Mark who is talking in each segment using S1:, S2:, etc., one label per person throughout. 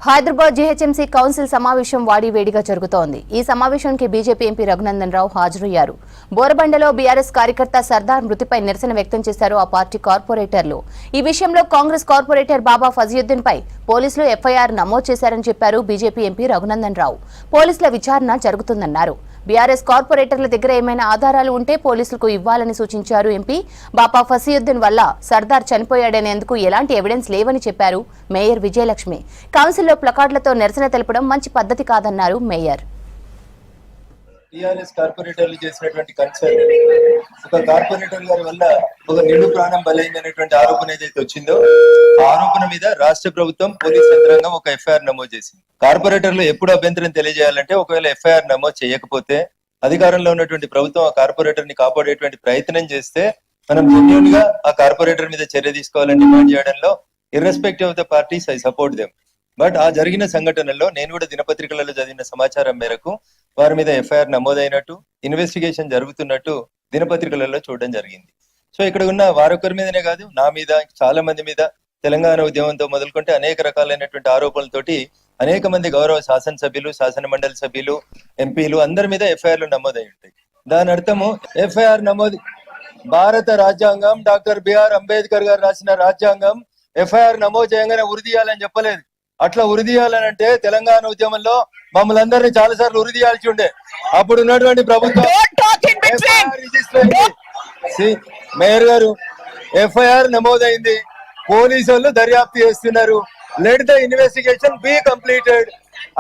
S1: Hyderabad GHMC council సమావేశం వాడివేడిగా జరుగుతోంది. ఈ సమావేశానికి బీజేపీ ఎంపీ రఘునందన్ రావు హాజరయ్యారు. బోరబండలో బీఆర్ఎస్ కార్యకర్త సర్దార్ మృతిపై నిరసన వ్యక్తం చేశారు ఆ పార్టీ కార్పొరేటర్లు. ఈ విషయంలో కాంగ్రెస్ కార్పొరేటర్ బాబా ఫజీయుద్దీన్ పై పోలీసులు ఎఫ్ఐఆర్ నమోదు చేశారని చెప్పారు బీజేపీ ఎంపీ రఘునందన్ రావు. పోలీసుల విచారణ జరుగుతుందన్నారు. బీఆర్ఎస్ కార్పొరేటర్ల దగ్గర ఏమైనా ఆధారాలు ఉంటే పోలీసులకు ఇవ్వాలని సూచించారు ఎంపీ. బాబా ఫజీయుద్దీన్ వల్ల సర్దార్ చనిపోయాడనేందుకు ఎలాంటి ఎవిడెన్స్ లేవని చెప్పారు మేయర్ విజయలక్ష్మి. కౌన్సిల్లో ప్లకార్డులతో నిరసన తెలపడం మంచి పద్ధతి కాదన్నారు మేయర్.
S2: టీఆర్ఎస్ కార్పొరేటర్లు చేసినటువంటి కన్సర్న్ ఒక కార్పొరేటర్ గారి వల్ల ఒక నిండు ప్రాణం బలైందనేటువంటి ఆరోపణ ఏదైతే వచ్చిందో ఆ ఆరోపణ మీద రాష్ట్ర ప్రభుత్వం పోలీస్ యంత్రాంగం ఒక ఎఫ్ఐఆర్ నమోదు చేసింది. కార్పొరేటర్లు ఎప్పుడు అభ్యంతరం తెలియజేయాలంటే ఒకవేళ ఎఫ్ఐఆర్ నమోదు చేయకపోతే అధికారంలో ఉన్నటువంటి ప్రభుత్వం ఆ కార్పొరేటర్ ని కాపాడేటువంటి ప్రయత్నం చేస్తే మనం జెన్యూన్ గా ఆ కార్పొరేటర్ మీద చర్య తీసుకోవాలని డిమాండ్ చేయడంలో irrespective of the parties I support them. But ఆ జరిగిన సంఘటనలో నేను కూడా దినపత్రికలలో చదివిన సమాచారం మేరకు వారి మీద ఎఫ్ఐఆర్ నమోదైనట్టు ఇన్వెస్టిగేషన్ జరుగుతున్నట్టు దినపత్రికలలో చూడడం జరిగింది. సో ఇక్కడ ఉన్న వారొకరి మీదనే కాదు, నా మీద, చాలా మంది మీద, తెలంగాణ ఉద్యమంతో మొదలుకుంటే అనేక రకాలైనటువంటి ఆరోపణలతోటి అనేక మంది గౌరవ శాసనసభ్యులు, శాసన మండలి సభ్యులు, ఎంపీలు అందరి మీద ఎఫ్ఐఆర్లు నమోదై ఉంటాయి. దాని అర్థము ఎఫ్ఐఆర్ నమోదు భారత రాజ్యాంగం, డాక్టర్ బిఆర్ అంబేద్కర్ గారు రాసిన రాజ్యాంగం ఎఫ్ఐఆర్ నమోదు చేయగానే ఉరిదీయాలని చెప్పలేదు. అట్లా ఉరిదీయాలని అంటే తెలంగాణ ఉద్యమంలో మమ్మల్ని అందరినీ చాలా సార్లు ఉరిదీయాల్సి ఉండే. అప్పుడు ఉన్నటువంటి ప్రభుత్వం మేయర్ గారు ఎఫ్ఐఆర్ నమోదైంది, పోలీసు వాళ్ళు దర్యాప్తు చేస్తున్నారు. Let the investigation be completed.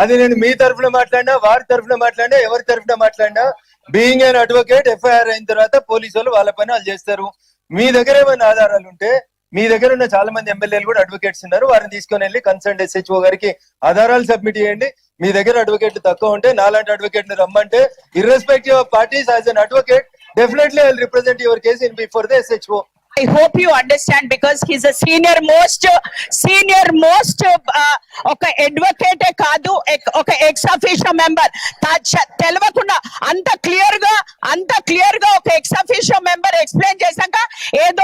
S2: అది నేను మీ తరఫున మాట్లాడినా, వారి తరఫున మాట్లాడినా, ఎవరి తరఫున మాట్లాడినా, బీయింగ్ అన్ అడ్వకేట్ ఎఫ్ఐఆర్ అయిన తర్వాత పోలీసు వాళ్ళు వాళ్ళ పని వాళ్ళు చేస్తారు. మీ దగ్గర ఏమైనా ఆధారాలు ఉంటే, మీ దగ్గర ఉన్న చాలా మంది ఎమ్మెల్యేలు కూడా అడ్వకేట్స్ ఉన్నారు, వారిని తీసుకొని వెళ్ళి కన్సర్న్ ఎస్హెచ్ఓ గారికి ఆధారాలు సబ్మిట్ చేయండి. మీ దగ్గర అడ్వకేట్లు తక్కువ ఉంటే నాలాంటి అడ్వకేట్ ని రమ్మంటే, irrespective of parties as an advocate definitely I will represent your case in before the SHO.
S3: I hope you understand because he's a senior most ఒక అడ్వకేట్ కాదు, ఒక ఎక్స్ అఫీషియో మెంబర్. తెలవకుండా అంత క్లియర్ గా ఒక ex officio member explain చేశాక ఏదో